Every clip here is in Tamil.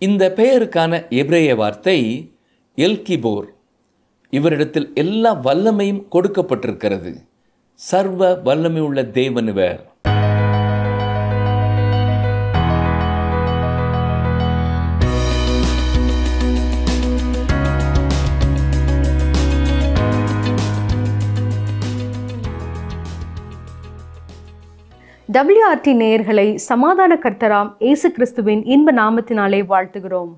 இந்த பெயருக்கான எபிரேய வார்த்தை எல்கிபோர். இவரிடத்தில் எல்லா வல்லமையும் கொடுக்கப்பட்டிருக்கிறது. சர்வ வல்லமை உள்ள தேவன் இவர். WRT நேயர்களை சமாதான கர்த்தராம் இயேசு கிறிஸ்துவின் இன்ப நாமத்தினாலே வாழ்த்துகிறோம்.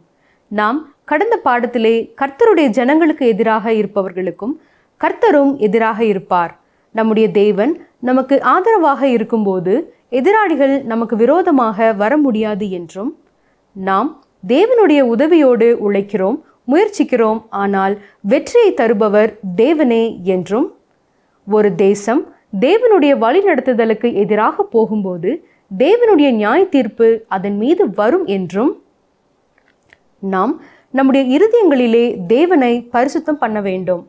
நாம் கடந்த பாடத்திலே கர்த்தருடைய ஜனங்களுக்கு எதிராக இருப்பவர்களுக்கும் கர்த்தரும் எதிராக இருப்பார், நம்முடைய தேவன் நமக்கு ஆதரவாக இருக்கும்போது எதிராளிகள் நமக்கு விரோதமாக வர முடியாது என்றும், நாம் தேவனுடைய உதவியோடு உழைக்கிறோம், முயற்சிக்கிறோம், ஆனால் வெற்றியை தருபவர் தேவனே என்றும், ஒரு தேசம் தேவனுடைய வழி நடத்துதலுக்கு எதிராக போகும்போது தேவனுடைய நியாய தீர்ப்பு அதன் மீது வரும் என்றும், நாம் நம்முடைய இருதயங்களிலே தேவனை பரிசுத்தம் பண்ண வேண்டும்,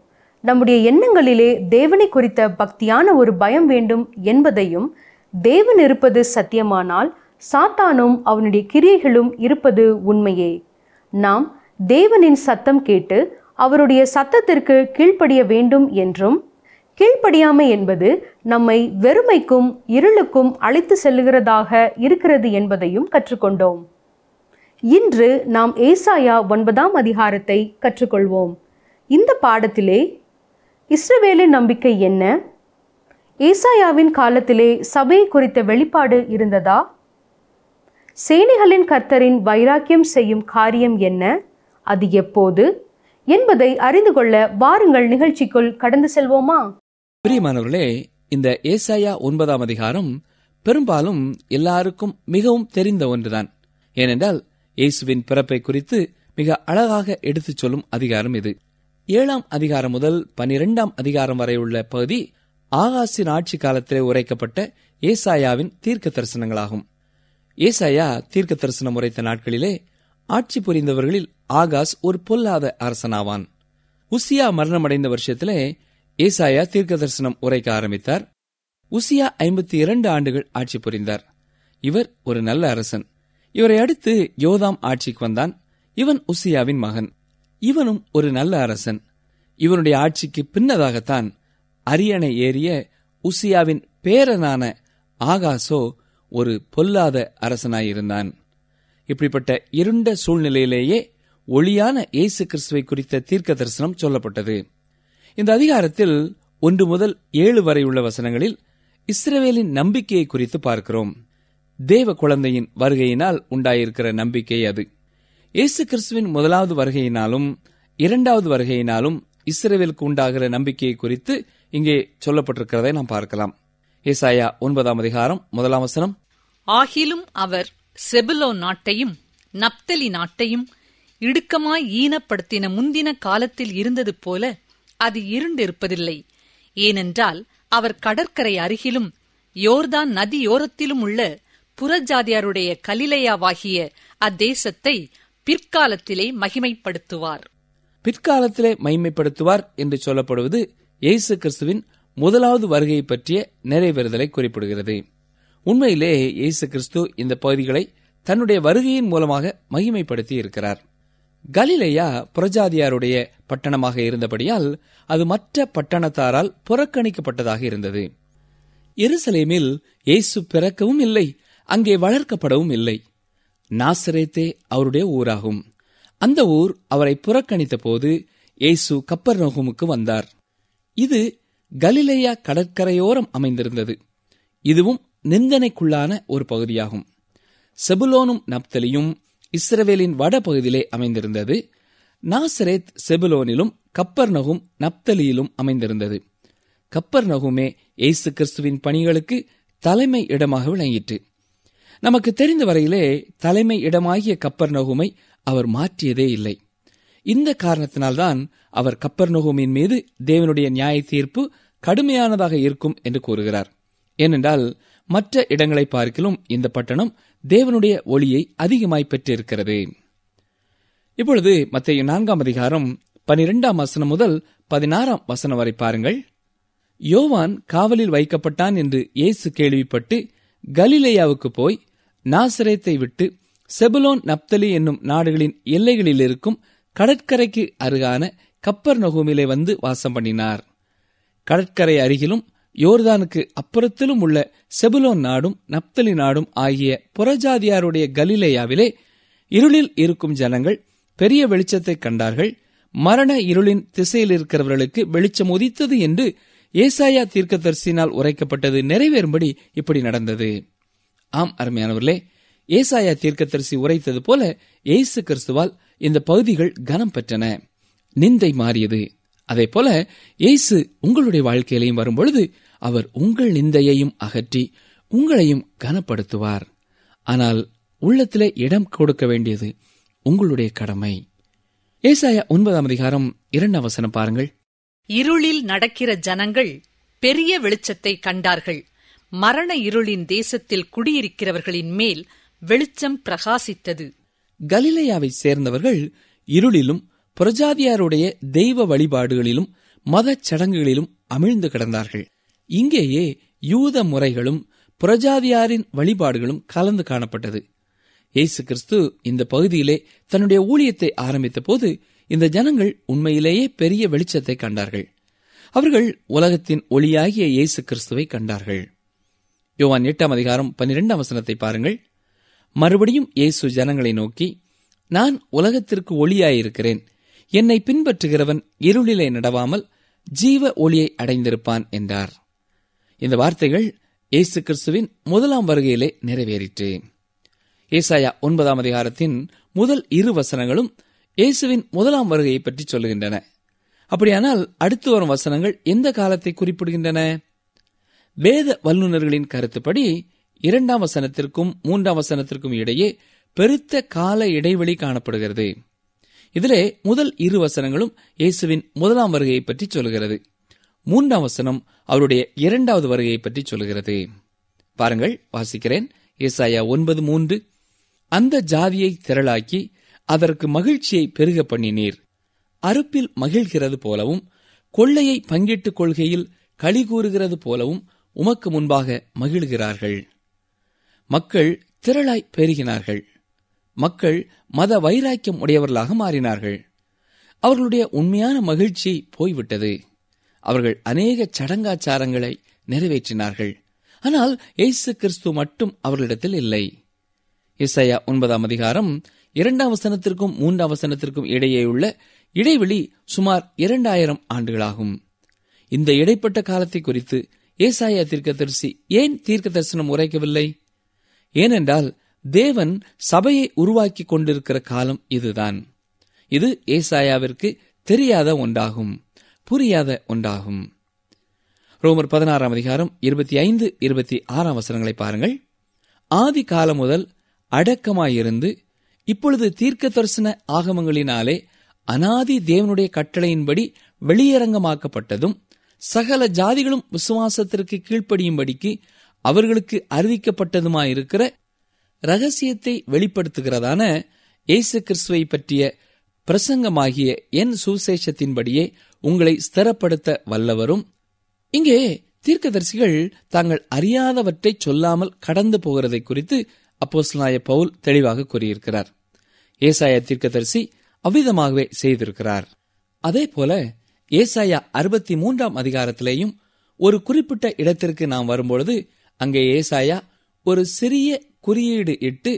நம்முடைய எண்ணங்களிலே தேவனை குறித்த பக்தியான ஒரு பயம் வேண்டும் என்பதையும், தேவன் இருப்பது சத்தியமானால் சாத்தானும் அவனுடைய கிரியைகளும் இருப்பது உண்மையே, நாம் தேவனின் சத்தம் கேட்டு அவருடைய சத்தத்திற்கு கீழ்ப்படிய வேண்டும் என்றும், கீழ்ப்படியாமை என்பது நம்மை வெறுமைக்கும் இருளுக்கும் அழைத்து செல்லுகிறதாக இருக்கிறது என்பதையும் கற்றுக்கொண்டோம். இன்று நாம் ஏசாயா 9ஆம் அதிகாரத்தை கற்றுக்கொள்வோம். இந்த பாடத்திலே இஸ்ரவேலின் நம்பிக்கை என்ன? ஏசாயாவின் காலத்திலே சபையை குறித்த வெளிப்பாடு இருந்ததா? சேனைகளின் கர்த்தரின் வைராக்கியம் செய்யும் காரியம் என்ன? அது எப்போது என்பதை அறிந்து கொள்ள வாருங்கள் நிகழ்ச்சிக்குள் கடந்து செல்வோமா? பிரியமானவர்களே, இந்த ஏசாயா 9ஆம் அதிகாரம் பெரும்பாலும் எல்லாருக்கும் மிகவும் தெரிந்த ஒன்றுதான். ஏனென்றால் இயேசுவின் பிறப்பை குறித்து மிக அழகாக எடுத்துச் சொல்லும் அதிகாரம் இது. 7ஆம் அதிகாரம் முதல் 12ஆம் அதிகாரம் வரை உள்ள பகுதி ஆகாசின் ஆட்சி காலத்திலே உரைக்கப்பட்ட ஏசாயாவின் தீர்க்க தரிசனங்களாகும். ஏசாயா தீர்க்க தரிசனம் உரைத்த நாட்களிலே ஆட்சி புரிந்தவர்களில் ஆகாஸ் ஒரு பொல்லாத அரசனாவான். உசியா மரணமடைந்த வருஷத்திலே ஏசாயா தீர்க்க தரிசனம் உரைக்க ஆரம்பித்தார். உசியா 52 ஆண்டுகள் ஆட்சி புரிந்தார். இவர் ஒரு நல்ல அரசன். இவரை அடுத்து யோதாம் ஆட்சிக்கு வந்தான். இவன் உசியாவின் மகன். இவனும் ஒரு நல்ல அரசன். இவனுடைய ஆட்சிக்கு பின்னதாகத்தான் அரியணை ஏறிய உசியாவின் பேரனான ஆகாசோ ஒரு பொல்லாத அரசனாயிருந்தான். இப்படிப்பட்ட இருண்ட சூழ்நிலையிலேயே ஒளியான இயேசு கிறிஸ்துவை குறித்த தீர்க்க தரிசனம் சொல்லப்பட்டது. இந்த அதிகாரத்தில் 1 முதல் 7 வரை உள்ள வசனங்களில் இஸ்ரவேலின் நம்பிக்கையை குறித்து பார்க்கிறோம். தேவ குழந்தையின் வருகையினால் உண்டாயிருக்கிற நம்பிக்கை அது. இயேசு கிறிஸ்துவின் முதலாவது வருகையினாலும் 2வது வருகையினாலும் இஸ்ரவேலுக்கு உண்டாகிற நம்பிக்கையை குறித்து இங்கே சொல்லப்பட்டிருக்கிறதை நாம் பார்க்கலாம். ஏசாயா 9ஆம் அதிகாரம் 1ஆம் வசனம், ஆகிலும் அவர் செபுலோன் நாட்டையும் நப்தலி நாட்டையும் இடுக்கமாய் ஈனப்படுத்தின முந்தின காலத்தில் இருந்தது போல அது இருண்டிருப்பதில்லை. ஏனென்றால் அவர் கடற்கரை அருகிலும் யோர்தான் நதியோரத்திலும் உள்ள புறஜாதியாருடைய கலிலேயாவாகிய அத்தேசத்தை பிற்காலத்திலே மகிமைப்படுத்துவார். பிற்காலத்திலே மகிமைப்படுத்துவார் என்று சொல்லப்படுவது இயேசு கிறிஸ்துவின் முதலாவது வருகையை பற்றிய நிறைவேறுதலை குறிப்பிடுகிறது. உண்மையிலே இயேசு கிறிஸ்து இந்த பகுதிகளை தன்னுடைய வருகையின் மூலமாக மகிமைப்படுத்தி இருக்கிறார். கலிலேயா புறஜாதியாருடைய பட்டணமாக இருந்தபடியால் அது மற்ற பட்டணத்தாரால் புறக்கணிக்கப்பட்டதாக இருந்தது. எருசலேமில் இயேசு பிறக்கவும் இல்லை, அங்கே வளர்க்கப்படவும் இல்லை. நாசரேத்தே அவருடைய ஊராகும். அந்த ஊர் அவரை புறக்கணித்த போது இயேசு கப்பர்நகூமுக்கு வந்தார். இது கலிலேயா கடற்கரையோரம் அமைந்திருந்தது. இதுவும் நிந்தனைக்குள்ளான ஒரு பகுதியாகும். செபுலோனும் நப்தலியும் இஸ்ரவேலின் வடபகுதியிலே அமைந்திருந்தது. நாசரேத் செபுலோனிலும் கப்பர்நகூம் நப்தலியிலும் அமைந்திருந்தது. கப்பர்நகூமே இயேசு கிறிஸ்துவின் பணிகளுக்கு தலைமை இடமாக விளங்கிற்று. நமக்கு தெரிந்த வரையிலே தலைமை இடமாகிய கப்பர்நகூமை அவர் மாற்றியதே இல்லை. இந்த காரணத்தினால்தான் அவர் கப்பர்நகூமின் மீது தேவனுடைய நியாய தீர்ப்பு கடுமையானதாக இருக்கும் என்று கூறுகிறார். ஏனென்றால் மற்ற இடங்களை பார்க்கிலும் இந்த பட்டணம் தேவனுடைய ஒளியை அதிகமாய் பெற்றிருக்கிறது. இப்பொழுது மத்தேயு 4ஆம் அதிகாரம் 12ஆம் வசனம் முதல் 16ஆம் வசனம் வரை பாருங்கள். யோவான் காவலில் வைக்கப்பட்டான் என்று இயேசு கேள்விப்பட்டு கலிலேயாவுக்கு போய் நாசரேத்தை விட்டு செபுலோன் நப்தலி என்னும் நாடுகளின் எல்லைகளில் இருக்கும் கடற்கரைக்கு அருகான கப்பர்நகூமிலே வந்து வாசம் பண்ணினார். கடற்கரை அருகிலும் யோர்தானுக்கு அப்புறத்திலும் உள்ள செபுலோன் நாடும் நப்தலி நாடும் ஆகிய புறஜாதியாருடைய கலிலேயாவிலே இருளில் இருக்கும் ஜனங்கள் பெரிய வெளிச்சத்தை கண்டார்கள். மரண இருளின் திசையில் இருக்கிறவர்களுக்கு வெளிச்சம் உதித்தது என்று ஏசாயா தீர்க்கதரிசியினால் உரைக்கப்பட்டது நிறைவேறும்படி இப்படி நடந்தது. ஆம் அருமையானவர்களே, ஏசாயா தீர்க்கதரிசி உரைத்தது போல இயேசு கிறிஸ்துவால் இந்த பகுதிகள் கனம் பெற்றன, நிந்தை மாறியது. அதே போல இயேசு உங்களுடைய வாழ்க்கையிலையும் வரும்பொழுது அவர் உங்கள் நிந்தையையும் அகற்றி உங்களையும் கனப்படுத்துவார். ஆனால் உள்ளத்திலே இடம் கொடுக்க வேண்டியது உங்களுடைய கடமை. ஏசாயா 9:2 பாருங்கள். இருளில் நடக்கிற ஜனங்கள் பெரிய வெளிச்சத்தை கண்டார்கள். மரண இருளின் தேசத்தில் குடியிருக்கிறவர்களின் மேல் வெளிச்சம் பிரகாசித்தது. கலிலேயாவை சேர்ந்தவர்கள் இருளிலும் புறஜாதியாருடைய தெய்வ வழிபாடுகளிலும் மத சடங்குகளிலும் அமிழ்ந்து கிடந்தார்கள். இங்கேயே யூத முறைகளும் புறஜாதியாரின் வழிபாடுகளும் கலந்து காணப்பட்டது. இயேசு கிறிஸ்து இந்த பகுதியிலே தன்னுடைய ஊழியத்தை ஆரம்பித்த போது இந்த ஜனங்கள் உண்மையிலேயே பெரிய வெளிச்சத்தை கண்டார்கள். அவர்கள் உலகத்தின் ஒளியாகிய இயேசு கிறிஸ்துவை கண்டார்கள். யோவான் 8:12 பாருங்கள். மறுபடியும் இயேசு ஜனங்களை நோக்கி, நான் உலகத்திற்கு ஒளியாயிருக்கிறேன். என்னை பின்பற்றுகிறவன் இருளிலே நடவாமல் ஜீவ ஒளியை அடைந்திருப்பான் என்றார். இந்த வார்த்தைகள் இயேசு கிறிஸ்துவின் முதலாம் வருகையிலே நிறைவேறிற்று. ஏசாயா 9 முதல் 2 வசனங்களும் இயேசுவின் முதலாம் வருகையை பற்றி சொல்லுகின்றன. அப்படியானால் அடுத்து வரும் வசனங்கள் எந்த காலத்தை குறிப்பிடுகின்றன? வேத வல்லுநர்களின் கருத்துப்படி 2ஆம் வசனத்திற்கும் 3ஆம் வசனத்திற்கும் இடையே பெருத்த கால இடைவெளி காணப்படுகிறது. இதிலே முதல் 2 வசனங்களும் இயேசுவின் முதலாம் வருகையை பற்றி சொல்கிறது. 3ஆம் வசனம் அவருடைய 2வது வருகையை பற்றி சொல்கிறது. பாருங்கள், வாசிக்கிறேன். ஏசாயா 9:3. அந்த ஜாதியை திரளாக்கி அதற்கு மகிழ்ச்சியை பெருக பண்ணினீர். அறுப்பில் மகிழ்கிறது போலவும் கொள்ளையை பங்கிட்டுக் கொள்கையில் களி கூறுகிறது போலவும் உமக்கு முன்பாக மகிழ்கிறார்கள். மக்கள் திரளாய் பெருகினார்கள். மக்கள் மத வைராக்கியம் உடையவர்களாக மாறினார்கள். அவர்களுடைய உண்மையான மகிழ்ச்சி போய்விட்டது. அவர்கள் அநேக சடங்காச்சாரங்களை நிறைவேற்றினார்கள். ஆனால் இயேசு கிறிஸ்து மட்டும் அவர்களிடத்தில் இல்லை. ஏசாயா 9:2 வசனத்திற்கும் 3 வசனத்திற்கும் இடையேயுள்ள இடைவெளி சுமார் 2000 ஆண்டுகளாகும். இந்த இடைப்பட்ட காலத்தை குறித்து ஏசாயா தீர்க்கதரிசி ஏன் தீர்க்க தரிசனம் உரைக்கவில்லை? ஏனென்றால் தேவன் சபையை உருவாக்கி கொண்டிருக்கிற காலம் இதுதான். இது ஏசாயாவிற்கு தெரியாத ஒன்றாகும், புரியாத ஒன்றாகும். ரோமர் 16:25-26 பாருங்கள். ஆதி காலம் முதல் அடக்கமாயிருந்து இப்பொழுது தீர்க்க தரிசன ஆகமங்களினாலே அனாதி தேவனுடைய கட்டளையின்படி வெளியரங்கமாக்கப்பட்டதும் சகல ஜாதிகளும் விசுவாசத்திற்கு கீழ்ப்படியும்படிக்கு அவர்களுக்கு அறிவிக்கப்பட்டதுமாயிருக்கிற ரகசியத்தை வெளிப்படுத்துகிறதான இயேசு கிறிஸ்துவை பற்றிய பிரசங்கமாகிய என் சுவிசேஷத்தின்படியே உங்களை ஸ்திரப்படுத்த வல்லவரும். இங்கே தீர்க்கதரிசிகள் தாங்கள் அறியாதவற்றை சொல்லாமல் கடந்து போகிறதை குறித்து அப்போஸ்தலனாகிய பவுல் தெளிவாக கூறியிருக்கிறார். ஏசாயா தீர்க்கதரிசி அவ்விதமாகவே செய்திருக்கிறார். அதே போல ஏசாயா 63 ஒரு குறிப்பிட்ட இடத்திற்கு நாம் வரும்பொழுது அங்கே ஏசாயா ஒரு சிறிய குறியீடு இட்டு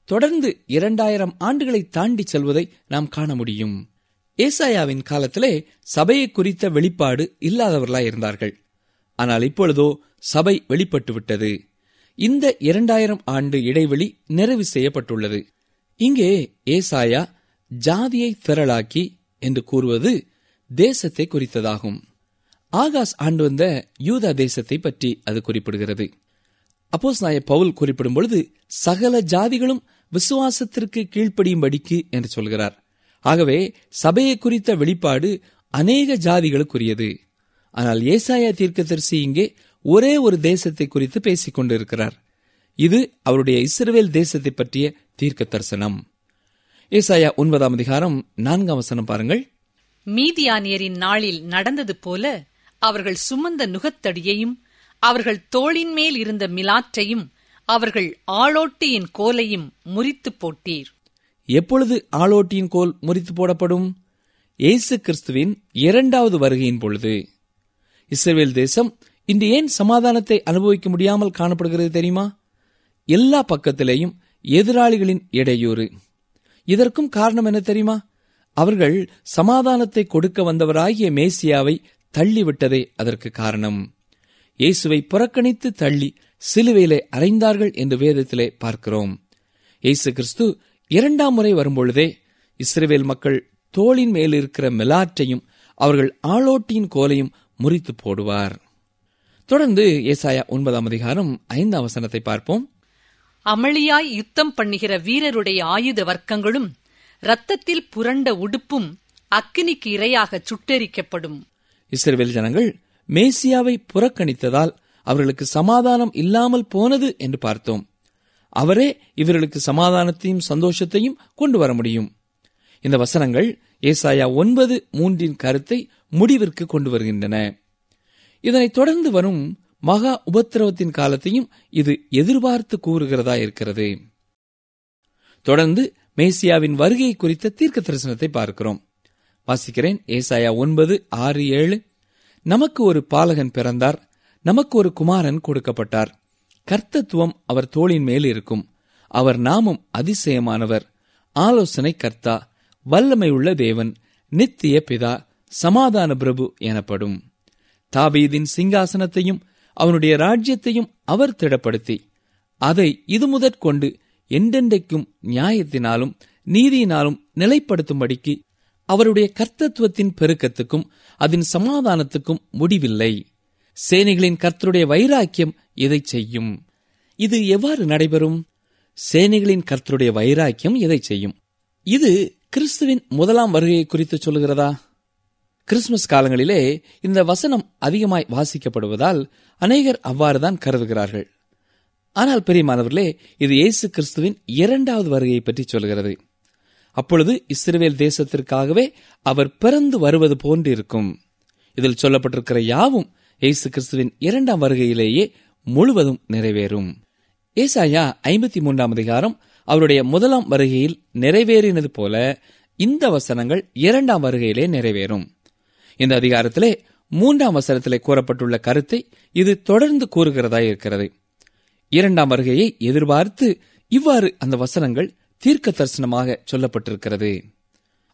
தொடர்ந்து 2000 ஆண்டுகளை தாண்டி செல்வதை நாம் காண முடியும். ஏசாயாவின் காலத்திலே சபையை குறித்த வெளிப்பாடு இல்லாதவர்களாய் இருந்தார்கள். ஆனால் இப்பொழுதோ சபை வெளிப்பட்டுவிட்டது. இந்த 2000 ஆண்டு இடைவெளி நிறைவு செய்யப்பட்டுள்ளது. இங்கே ஏசாயா ஜாதியை திரளாக்கி என்று கூறுவது தேசத்தை குறித்ததாகும். ஆகாஸ் ஆண்டு வந்த யூதா தேசத்தை பற்றி அது குறிப்பிடுகிறது. அப்போஸ்தலனாகிய பவுல் குறிப்பிடும் பொழுது சகல ஜாதிகளும் விசுவாசத்திற்கு கீழ்ப்படியும்படிக்கு என்று சொல்கிறார். ஆகவே சபையை குறித்த வெளிப்பாடு அநேக ஜாதிகளுக்குரியது. ஆனால் ஏசாயா தீர்க்கதரிசி இங்கே ஒரே ஒரு தேசத்தை குறித்து பேசிக் கொண்டிருக்கிறார். இது அவருடைய இஸ்ரவேல் தேசத்தை பற்றிய தீர்க்க தரிசனம். ஏசாயா 9:4 பாருங்கள். மீதியானியரின் நாளில் நடந்தது போல அவர்கள் சுமந்த நுகத்தடியையும் அவர்கள் தோளின் மேல் இருந்த மிலாற்றையும் அவர்கள் ஆளோட்டியின் கோலையும் முறித்துப் போட்டீர். எப்பொழுது ஆளோட்டியின் கோல் முறித்து போடப்படும்? இயேசு கிறிஸ்துவின் இரண்டாவது வருகையின் பொழுது. இஸ்ரவேல் தேசம் இன்று ஏன் சமாதானத்தை அனுபவிக்க முடியாமல் காணப்படுகிறது தெரியுமா? எல்லா பக்கத்திலேயும் எதிராளிகளின் இடையூறு. இதற்கும் காரணம் என்ன தெரியுமா? அவர்கள் சமாதானத்தை கொடுக்க வந்தவராகிய மேசியாவை தள்ளிவிட்டதே அதற்கு காரணம். இயேசுவை புறக்கணித்து தள்ளி சிலுவையிலே அறைந்தார்கள் என்று வேதத்திலே பார்க்கிறோம். இயேசு கிறிஸ்து இரண்டாம் முறை வரும்பொழுதே இஸ்ரவேல் மக்கள் தோளின் மேல் இருக்கிற மிலாற்றையும் அவர்கள் ஆளோட்டியின் கோலையும் முறித்து போடுவார். தொடர்ந்து ஏசாயா 9ஆம் அதிகாரம் 5ஆம் வசனத்தை பார்ப்போம். அமளியாய் யுத்தம் பண்ணுகிற வீரருடைய ஆயுத வர்க்கங்களும் இரத்தத்தில் புரண்ட உடுப்பும் அக்கினிக்கு இரையாக சுட்டெரிக்கப்படும். இஸ்ரவேல் ஜனங்கள் மேசியாவை புறக்கணித்ததால் அவர்களுக்கு சமாதானம் இல்லாமல் போனது என்று பார்த்தோம். அவரே இவர்களுக்கு சமாதானத்தையும் சந்தோஷத்தையும் கொண்டு வர முடியும். இந்த வசனங்கள் ஏசாயா 9:3 கருத்தை முடிவிற்கு கொண்டு வருகின்றன. இதனைத் தொடர்ந்து வரும் மகா உபத்திரவத்தின் காலத்தையும் இது எதிர்பார்த்து கூறுகிறதா இருக்கிறது. தொடர்ந்து மேசியாவின் வருகை குறித்த தீர்க்க தரிசனத்தை பார்க்கிறோம். வாசிக்கிறேன். ஏசாயா 9:6-7. நமக்கு ஒரு பாலகன் பிறந்தார், நமக்கு ஒரு குமாரன் கொடுக்கப்பட்டார். கர்த்தத்துவம் அவர் தோளின் மேல் இருக்கும். அவர் நாமம் அதிசயமானவர், ஆலோசனை கர்த்தா, வல்லமையுள்ள தேவன், நித்திய பிதா, சமாதான பிரபு எனப்படும். தாவீதின் சிங்காசனத்தையும் அவனுடைய ராஜ்யத்தையும் அவர் திடப்படுத்தி அதை இது முதற்கொண்டு என்றென்றைக்கும் நியாயத்தினாலும் நீதியினாலும் நிலைப்படுத்தும்படிக்கு அவருடைய கர்த்தத்துவத்தின் பெருக்கத்துக்கும் அதன் சமாதானத்துக்கும் முடிவில்லை. சேனைகளின் கர்த்தருடைய வைராக்கியம் இதை செய்யும். இது எவ்வாறு நடைபெறும்? சேனைகளின் கர்த்தருடைய வைராக்கியம் இதை செய்யும். இது கிறிஸ்துவின் முதலாம் வருகையை குறித்து சொல்லுகிறதா? கிறிஸ்துமஸ் காலங்களிலே இந்த வசனம் அதிகமாய் வாசிக்கப்படுவதால் அநேகர் அவ்வாறுதான் கருதுகிறார்கள். ஆனால் பிரியமானவர்களே, இது இயேசு கிறிஸ்துவின் இரண்டாவது வருகையை பற்றி சொல்கிறது. அப்பொழுது இஸ்ரவேல் தேசத்திற்காகவே அவர் பிறந்து வருவது போன்று இருக்கும். இதில் சொல்லப்பட்டிருக்கிற யாவும் இயேசு கிறிஸ்துவின் இரண்டாம் வருகையிலேயே முழுவதும் நிறைவேறும். ஏசாயா 53ஆம் அதிகாரம் அவருடைய முதலாம் வருகையில் நிறைவேறினது போல இந்த வசனங்கள் இரண்டாம் வருகையிலே நிறைவேறும். இந்த அதிகாரத்திலே 3ஆம் வசனத்திலே கூறப்பட்டுள்ள கருத்தை இது தொடர்ந்து கூறுகிறதா இருக்கிறது. இரண்டாம் வருகையை எதிர்பார்த்து இவ்வாறு அந்த வசனங்கள் தீர்க்க தரிசனமாக சொல்லப்பட்டிருக்கிறது.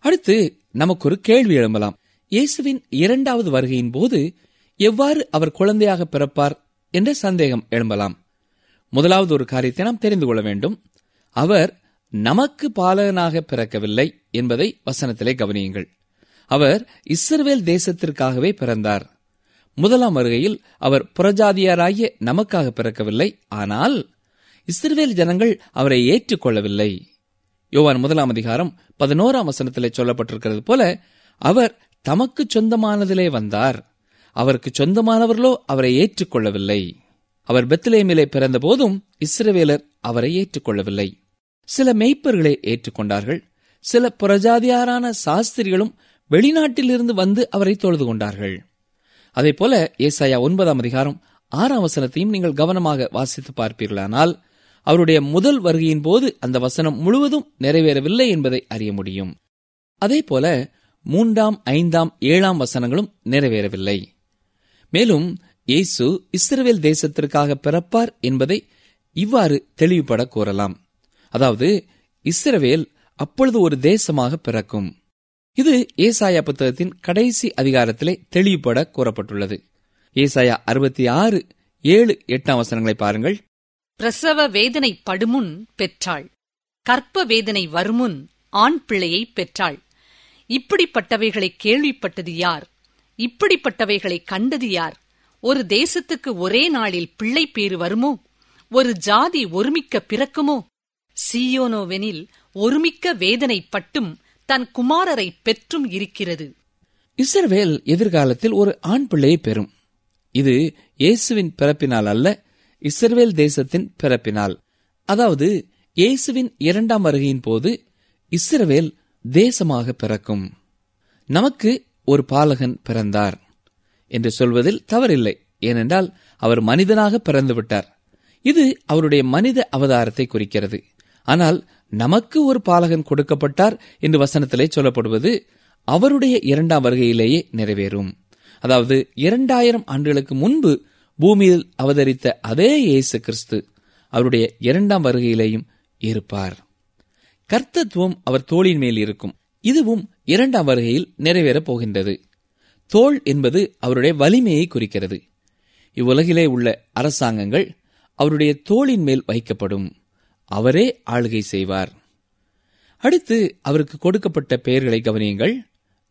அடுத்து நமக்கு ஒரு கேள்வி எழும்பலாம். இயேசுவின் இரண்டாவது வருகையின் போது எவ்வாறு அவர் குழந்தையாக பிறப்பார் என்ற சந்தேகம் எழும்பலாம். முதலாவது ஒரு காரியத்தை நாம் தெரிந்து கொள்ள வேண்டும். அவர் நமக்கு பாலகனாக பிறக்கவில்லை என்பதை வசனத்திலே கவனியுங்கள். அவர் இஸ்ரவேல் தேசத்திற்காகவே பிறந்தார். முதலாம் வருகையில் அவர் புறஜாதியாராகிய நமக்காக பிறக்கவில்லை. ஆனால் இஸ்ரவேல் ஜனங்கள் அவரை ஏற்றுக்கொள்ளவில்லை. யோவான் 1ஆம் அதிகாரம் 11ஆம் வசனத்திலே சொல்லப்பட்டிருக்கிறது போல அவர் தமக்கு சொந்தமானதிலே வந்தார். அவருக்கு சொந்தமானவர்களோ அவரை ஏற்றுக்கொள்ளவில்லை. அவர் பெத்லெகேமிலே பிறந்த போதும் இஸ்ரவேலர் அவரை ஏற்றுக்கொள்ளவில்லை. சில மேய்ப்பர்களை ஏற்றுக்கொண்டார்கள். சில புறஜாதியாரான சாஸ்திரிகளும் வெளிநாட்டிலிருந்து வந்து அவரை தொழுது கொண்டார்கள். அதேபோல ஏசாயா 9ஆம் அதிகாரம் 6ஆம் வசனத்தையும் நீங்கள் கவனமாக வாசித்து பார்ப்பீர்களானால் அவருடைய முதல் வருகையின் போது அந்த வசனம் முழுவதும் நிறைவேறவில்லை என்பதை அறிய முடியும். அதேபோல 3ஆம் 5ஆம் 7ஆம் வசனங்களும் நிறைவேறவில்லை. மேலும் இயேசு இஸ்ரவேல் தேசத்திற்காக பிறப்பார் என்பதை இவ்வாறு தெளிவுபட கூறலாம். அதாவது இஸ்ரவேல் அப்பொழுது ஒரு தேசமாக பிறக்கும். இது ஏசாயா புத்தகத்தின் கடைசி அதிகாரத்திலே தெளிவுபட கூறப்பட்டுள்ளது. ஏசாயா 66:7-8 வசனங்களை பாருங்கள். பிரசவ வேதனை படுமுன் பெற்றாள், கற்ப வேதனை வருமுன் ஆண் பிள்ளையை பெற்றாள். இப்படிப்பட்டவைகளை கேள்விப்பட்டது யார்? இப்படிப்பட்டவைகளை கண்டது யார்? ஒரு தேசத்துக்கு ஒரே நாளில் பிள்ளை பேறு வருமோ? ஒரு ஜாதி ஒருமிக்க பிறக்குமோ? சீயோனோவெனில் ஒருமிக்க வேதனை பட்டும் தன் குமாரரை பெற்றும் இருக்கிறது. இஸ்ரவேல் எதிர்காலத்தில் ஒரு ஆண் பிள்ளையை பெறும். இது இயேசுவின் பிறப்பினால் அல்ல, இஸ்ரவேல் தேசத்தின் பிறப்பினால். அதாவது இயேசுவின் இரண்டாம் வருகையின் போது இஸ்ரவேல் தேசமாக பிறக்கும். நமக்கு ஒரு பாலகன் பிறந்தார் என்று சொல்வதில் தவறில்லை. ஏனென்றால் அவர் மனிதனாக பிறந்து விட்டார். இது அவருடைய மனித அவதாரத்தை குறிக்கிறது. ஆனால் நமக்கு ஒரு பாலகன் கொடுக்கப்பட்டார் என்று வசனத்திலே சொல்லப்படுவது அவருடைய இரண்டாம் வருகையிலேயே நிறைவேறும். அதாவது 2000 ஆண்டுகளுக்கு முன்பு பூமியில் அவதரித்த அதே இயேசு கிறிஸ்து அவருடைய இரண்டாம் வருகையிலேயும் இருப்பார். கர்த்தத்துவம் அவர் தோளின் மேல் இருக்கும். இதுவும் இரண்டாம் வருகையில் நிறைவேறப் போகின்றது. தோள் என்பது அவருடைய வலிமையை குறிக்கிறது. இவ்வுலகிலே உள்ள அரசாங்கங்கள் அவருடைய தோளின் மேல் வைக்கப்படும். அவரே ஆளுகை செய்வார். அடுத்து அவருக்கு கொடுக்கப்பட்ட பெயர்களை கவனியுங்கள்.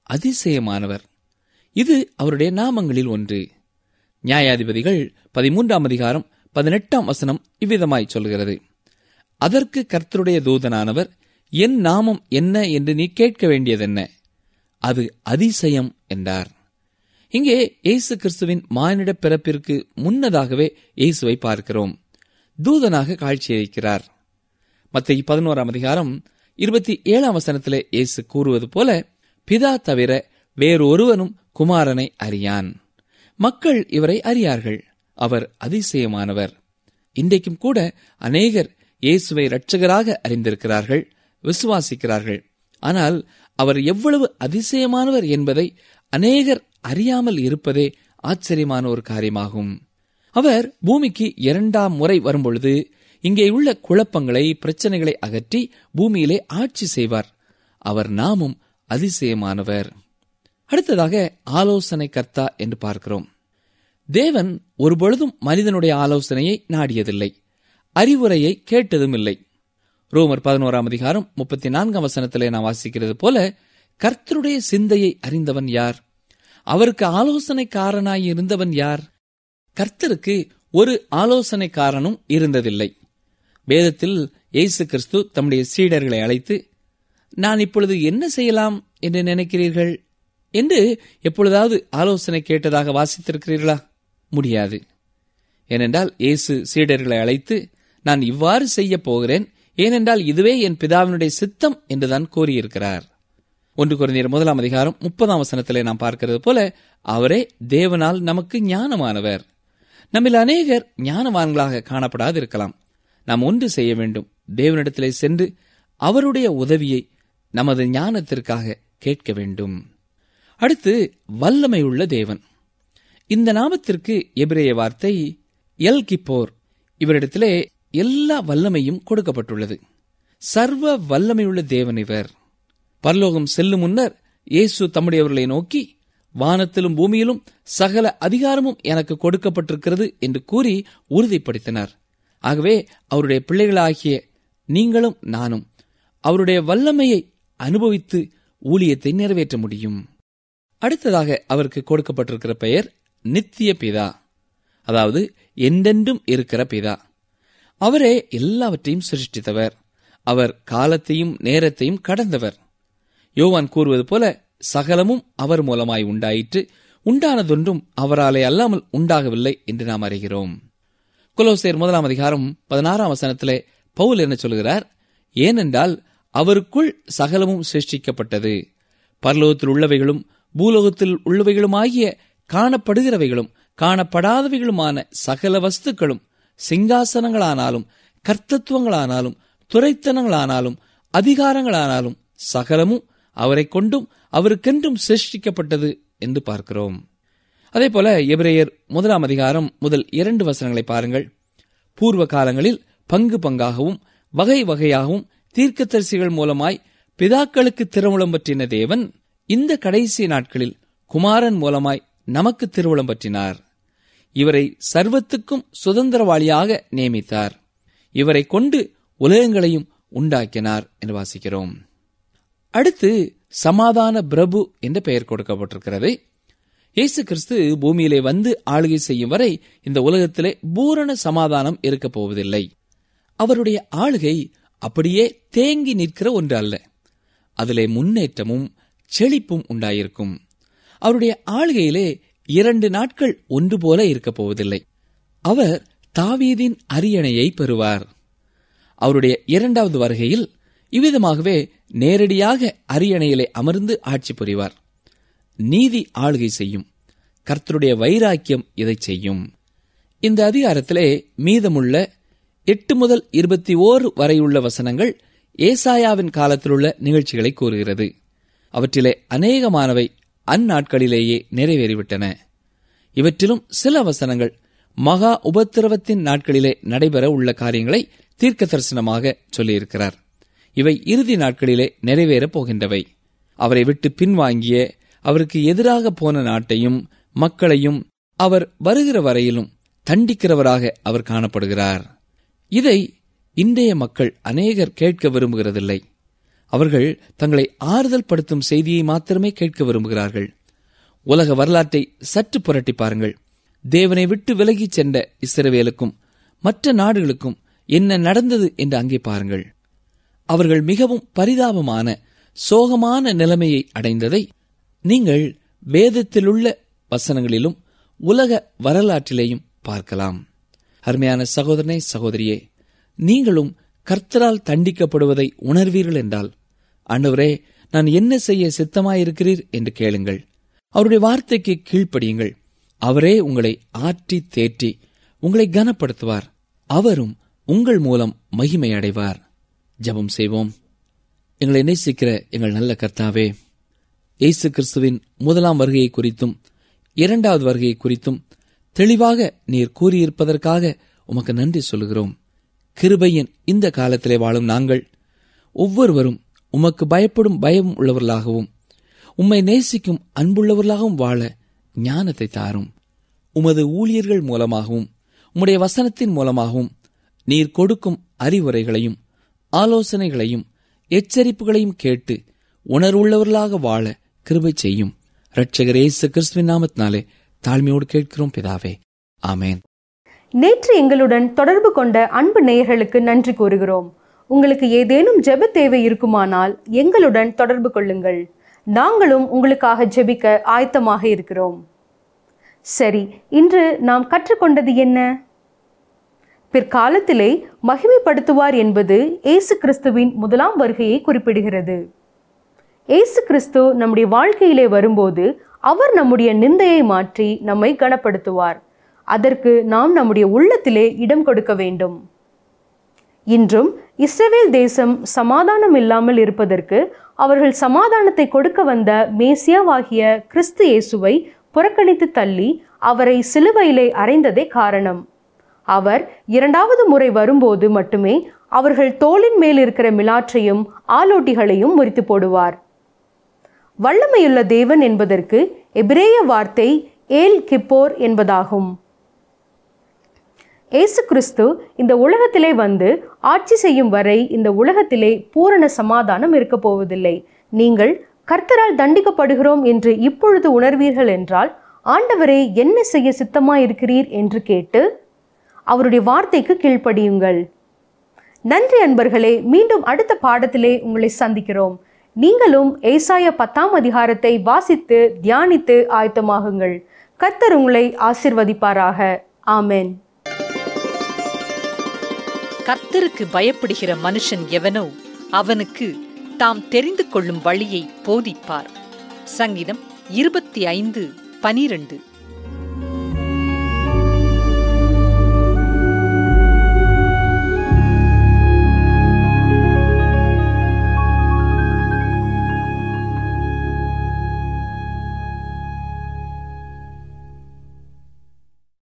அதிசயமானவர், இது அவருடைய நாமங்களில் ஒன்று. நியாயாதிபதிகள் 13ஆம் அதிகாரம் 18ஆம் வசனம் இவ்விதமாய் சொல்கிறது: அதற்கு கர்த்தருடைய தூதனானவர், என் நாமம் என்ன என்று நீ கேட்க வேண்டியதென்ன? அது அதிசயம் என்றார். இங்கே இயேசு கிறிஸ்துவின் மானிட பிறப்பிற்கு முன்னதாகவே இயேசுவை பார்க்கிறோம். தூதனாக காட்சியளிக்கிறார். மத்தேயு 11ஆம் அதிகாரம் 27ஆம் வசனத்திலே இயேசு கூறுவது போல, பிதா தவிர வேறொருவனும் குமாரனை அறியான். மக்கள் இவரை அறியார்கள். அவர் அதிசயமானவர். இன்றைக்கும் கூட அநேகர் இயேசுவை இரட்சகராக அறிந்திருக்கிறார்கள், விசுவாசிக்கிறார்கள். ஆனால் அவர் எவ்வளவு அதிசயமானவர் என்பதை அநேகர் அறியாமல் இருப்பதே ஆச்சரியமான ஒரு காரியமாகும். அவர் பூமிக்கு 2ஆம் முறை வரும்பொழுது இங்கே உள்ள குழப்பங்களை, பிரச்சனைகளை அகற்றி பூமியிலே ஆட்சி செய்வார். அவர் நாமும் அதிசயமானவர். அடுத்ததாக ஆலோசனை கர்த்தா என்று பார்க்கிறோம். தேவன் ஒருபொழுதும் மனிதனுடைய ஆலோசனையை நாடியதில்லை, அறிவுரையை கேட்டதும் இல்லை. ரோமர் 11ஆம் அதிகாரம் 34ஆம் வசனத்திலே நாம் வாசிக்கிறது போல, கர்த்தருடைய சிந்தையை அறிந்தவன் யார்? அவருக்கு ஆலோசனைக்காரனாய் இருந்தவன் யார்? கர்த்தருக்கு ஒரு ஆலோசனைக்காரனும் இருந்ததில்லை. வேதத்தில் இயேசு கிறிஸ்து தம்முடைய சீடர்களை அழைத்து, நான் இப்பொழுது என்ன செய்யலாம் என்று நினைக்கிறீர்கள் என்று எப்பொழுதாவது ஆலோசனை கேட்டதாக வாசித்திருக்கிறீர்களா? முடியாது. ஏனென்றால் இயேசு சீடர்களை அழைத்து, நான் இவ்வாறு செய்ய போகிறேன், ஏனென்றால் இதுவே என் பிதாவினுடைய சித்தம் என்றுதான் கூறியிருக்கிறார். 1 கொரிந்தியர் 1ஆம் அதிகாரம் 30ஆம் வசனத்திலே நாம் பார்க்கிறது போல, அவரே தேவனால் நமக்கு ஞானமானவர். நம்மில் அநேகர் ஞானவான்களாக காணப்படாது இருக்கலாம். நாம் ஒன்று செய்ய வேண்டும், தேவனிடத்திலே சென்று அவருடைய உதவியை நமது ஞானத்திற்காக கேட்க வேண்டும். அடுத்து வல்லமையுள்ள தேவன். இந்த நாமத்திற்கு எபிரேய வார்த்தை எல் கிப்போர். இவரிடத்திலே எல்லா வல்லமையும் கொடுக்கப்பட்டுள்ளது. சர்வ வல்லமையுள்ள தேவன் இவர். பரலோகம் செல்லும் முன்னர் இயேசு தம்முடையவர்களை நோக்கி, வானத்திலும் பூமியிலும் சகல அதிகாரமும் எனக்கு கொடுக்கப்பட்டிருக்கிறது என்று கூறி உறுதிப்படுத்தினார். ஆகவே அவருடைய பிள்ளைகளாகிய நீங்களும் நானும் அவருடைய வல்லமையை அனுபவித்து ஊழியத்தை நிறைவேற்ற முடியும். அடுத்ததாக அவருக்கு கொடுக்கப்பட்டிருக்கிற பெயர் நித்திய பிதா, அதாவது என்றென்றும் இருக்கிற பிதா. அவரே எல்லாவற்றையும் சிருஷ்டித்தவர். அவர் காலத்தையும் நேரத்தையும் கடந்தவர். யோவான் கூறுவது போல, சகலமும் அவர் மூலமாய் உண்டாயிற்று, உண்டானதொன்றும் அவராலே அல்லாமல் உண்டாகவில்லை என்று நாம் அறிகிறோம். கொலோசையர் 1ஆம் அதிகாரம் 16ஆம் வசனத்திலே பவுல் என்ன சொல்கிறார்? ஏனென்றால் அவருக்குள் சகலமும் சிருஷ்டிக்கப்பட்டது, பரலோகத்தில் உள்ளவைகளும் பூலோகத்தில் உள்ளவைகளுமாகிய காணப்படுகிறவைகளும் காணப்படாதவைகளுமான சகல வஸ்துக்களும், சிங்காசனங்களானாலும் கர்த்தத்துவங்களானாலும் துரைத்தனங்களானாலும் அதிகாரங்களானாலும் சகலமும் அவரை கொண்டும் அவருக்கென்றும் சிருஷ்டிக்கப்பட்டது என்று பார்க்கிறோம். அதேபோல எபிரேயர் 1ஆம் அதிகாரம் முதல் 2 வசனங்களை பாருங்கள். பூர்வ காலங்களில் பங்கு பங்காகவும் வகை வகையாகவும் தீர்க்கதரிசிகள் மூலமாய் பிதாக்களுக்கு திருவுளம் பற்றின தேவன் இந்த கடைசி நாட்களில் குமாரன் மூலமாய் நமக்கு திருவுளம் பற்றினார். இவரை சர்வத்துக்கும் சுதந்திரவாளியாக நியமித்தார். இவரை கொண்டு உலகங்களையும் உண்டாக்கினார் என்று வாசிக்கிறோம். அடுத்து சமாதான பிரபு என்ற பெயர் கொடுக்கப்பட்டிருக்கிறது. இயேசு கிறிஸ்து பூமியிலே வந்து ஆளுகை செய்யும் வரை இந்த உலகத்திலே பூரண சமாதானம் இருக்கப் போவதில்லை. அவருடைய ஆளுகை அப்படியே தேங்கி நிற்கிற ஒன்று அல்ல. அதிலே முன்னேற்றமும் செழிப்பும் உண்டாயிருக்கும். அவருடைய ஆளுகையிலே 2 நாட்கள் ஒன்று போல இருக்கப் போவதில்லை. அவர் தாவீதின் அரியணையை பெறுவார். அவருடைய 2வது வருகையில் இவ்விதமாகவே நேரடியாக அரியணையிலே அமர்ந்து ஆட்சி புரிவார். நீதி ஆளுகை செய்யும். கர்த்தருடைய வைராக்கியம் இதை செய்யும். இந்த அதிகாரத்திலே மீதமுள்ள 8 முதல் 21 வரையுள்ள வசனங்கள் ஏசாயாவின் காலத்திலுள்ள நிகழ்ச்சிகளை கூறுகிறது. அவற்றிலே அநேகமானவை அந்நாட்களிலேயே நிறைவேறிவிட்டன. இவற்றிலும் சில வசனங்கள் மகா உபத்திரவத்தின் நாட்களிலே நடைபெற உள்ள காரியங்களை தீர்க்க தரிசனமாக சொல்லியிருக்கிறார். இவை இறுதி நாட்களிலே நிறைவேறப் போகின்றவை. அவரை விட்டு பின்வாங்கிய, அவருக்கு எதிராக போன நாட்டையும் மக்களையும் அவர் வருகிற வரையிலும் தண்டிக்கிறவராக அவர் காணப்படுகிறார். இதை இன்றைய மக்கள் அநேகர் கேட்க விரும்புகிறதில்லை. அவர்கள் தங்களை ஆறுதல் படுத்தும் செய்தியை மாத்திரமே கேட்க விரும்புகிறார்கள். உலக வரலாற்றை சற்று புரட்டி பாருங்கள். தேவனை விட்டு விலகிச் சென்ற இஸ்ரவேலுக்கும் மற்ற நாடுகளுக்கும் என்ன நடந்தது என்று அங்கே பாருங்கள். அவர்கள் மிகவும் பரிதாபமான சோகமான நிலைமையை அடைந்ததை நீங்கள் வேதத்திலுள்ள வசனங்களிலும் உலக வரலாற்றிலேயும் பார்க்கலாம். அருமையான சகோதரனே, சகோதரியே, நீங்களும் கர்த்தரால் தண்டிக்கப்படுவதை உணர்வீர்கள் என்றால், ஆண்டவரே, நான் என்ன செய்ய சித்தமாயிருக்கிறீர் என்று கேளுங்கள். அவருடைய வார்த்தைக்கு கீழ்ப்படியுங்கள். அவரே உங்களை ஆற்றி தேற்றி உங்களை கனப்படுத்துவார். அவரும் உங்கள் மூலம் மகிமை அடைவார். ஜெபம் செய்வோம். எங்களை நேசிக்கிற எங்கள் நல்ல கர்த்தாவே, இயேசு கிறிஸ்துவின் முதலாம் வருகையை குறித்தும் 2வது வருகையை குறித்தும் தெளிவாக நீர் கூறியிருப்பதற்காக உமக்கு நன்றி சொல்கிறோம். கிருபையின் இந்த காலத்திலே வாழும் நாங்கள் ஒவ்வொருவரும் உமக்கு பயப்படும் பயம் உள்ளவர்களாகவும் உம்மை நேசிக்கும் அன்புள்ளவர்களாகவும் வாழ ஞானத்தை தாரும். உமது ஊழியர்கள் மூலமாகவும் உம்முடைய வசனத்தின் மூலமாகவும் நீர் கொடுக்கும் அறிவுரைகளையும் ஆலோசனைகளையும் எச்சரிப்புகளையும் கேட்டு உணர்வுள்ளவர்களாக வாழ கிருபை செய்யும். இரட்சகர் இயேசு கிறிஸ்துவின் நாமத்தினாலே தாழ்மையோடு கேட்கிறோம் பிதாவே, ஆமேன். நேற்று எங்களுடன் தொடர்பு கொண்ட அன்பு நேயர்களுக்கு நன்றி கூறுகிறோம். உங்களுக்கு ஏதேனும் ஜெப தேவை இருக்குமானால் எங்களுடன் தொடர்பு கொள்ளுங்கள். நாங்களும் உங்களுக்காக ஜெபிக்க ஆயத்தமாக இருக்கிறோம். சரி, இன்று நாம் கற்றுக்கொண்டது என்ன? பிற்காலத்திலே மகிமைப்படுத்துவார் என்பது இயேசு கிறிஸ்துவின் முதலாம் வருகையை குறிப்பிடுகிறது. இயேசு கிறிஸ்து நம்முடைய வாழ்க்கையிலே வரும்போது அவர் நம்முடைய நிந்தையை மாற்றி நம்மை கனப்படுத்துவார். அதற்கு நாம் நம்முடைய உள்ளத்திலே இடம் கொடுக்க வேண்டும். இன்றும் இஸ்ரவேல் தேசம் சமாதானம் இல்லாமல் இருப்பதற்கு அவர்கள் சமாதானத்தை கொடுக்க வந்த மேசியாவாகிய கிறிஸ்து இயேசுவை புறக்கணித்து தள்ளி அவரை சிலுவையிலே அறைந்ததே காரணம். அவர் 2வது முறை வரும்போது மட்டுமே அவர்கள் தோளின் மேல் இருக்கிற மிலாற்றையும் ஆலோட்டிகளையும் முறித்து போடுவார். வல்லமையுள்ள தேவன் என்பதற்கு எபிரேய வார்த்தை ஏல் கிப்போர் என்பதாகும். இயேசு கிறிஸ்து இந்த உலகத்திலே வந்து ஆட்சி செய்யும் வரை இந்த உலகத்திலே பூரண சமாதானம் இருக்க போவதில்லை. நீங்கள் கர்த்தரால் தண்டிக்கப்படுகிறோம் என்று இப்பொழுது உணர்வீர்கள் என்றால், ஆண்டவரே, என்ன செய்ய சித்தமாயிருக்கிறீர் என்று கேட்டு அவருடைய வார்த்தைக்கு கீழ்ப்படியுங்கள். நன்றி அன்பர்களே. மீண்டும் அடுத்த பாடத்திலே உங்களை சந்திக்கிறோம். நீங்களும் ஏசாயா 10ஆம் அதிகாரத்தை வாசித்து தியானித்து ஆயத்தமாகுங்கள். கர்த்தர் உங்களை ஆசீர்வதிப்பாராக. ஆமென். கர்த்தருக்கு பயப்படுகிற மனுஷன் எவனோ அவனுக்கு தாம் தெரிந்து கொள்ளும் வழியை போதிப்பார். சங்கீதம் 25:12.